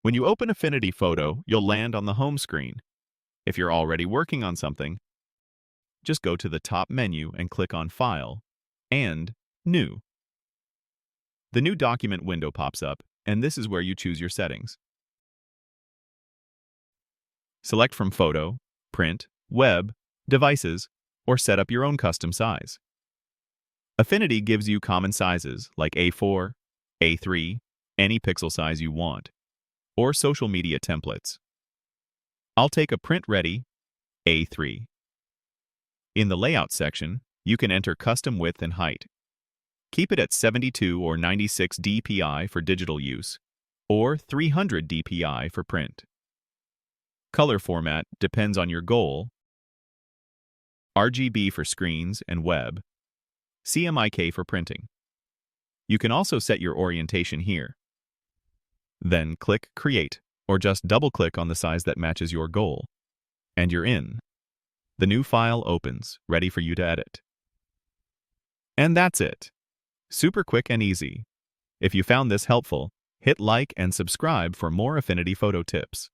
When you open Affinity Photo, you'll land on the home screen. If you're already working on something, just go to the top menu and click on File and New. The new document window pops up, and this is where you choose your settings. Select from Photo, Print, Web, Devices, or set up your own custom size. Affinity gives you common sizes like A4, A3, any pixel size you want, or social media templates. I'll take a print-ready A3. In the Layout section, you can enter custom width and height. Keep it at 72 or 96 dpi for digital use, or 300 dpi for print. Color format depends on your goal. RGB for screens and web, CMYK for printing. You can also set your orientation here. Then click Create, or just double-click on the size that matches your goal, and you're in. The new file opens, ready for you to edit. And that's it. Super quick and easy. If you found this helpful, hit like and subscribe for more Affinity Photo tips.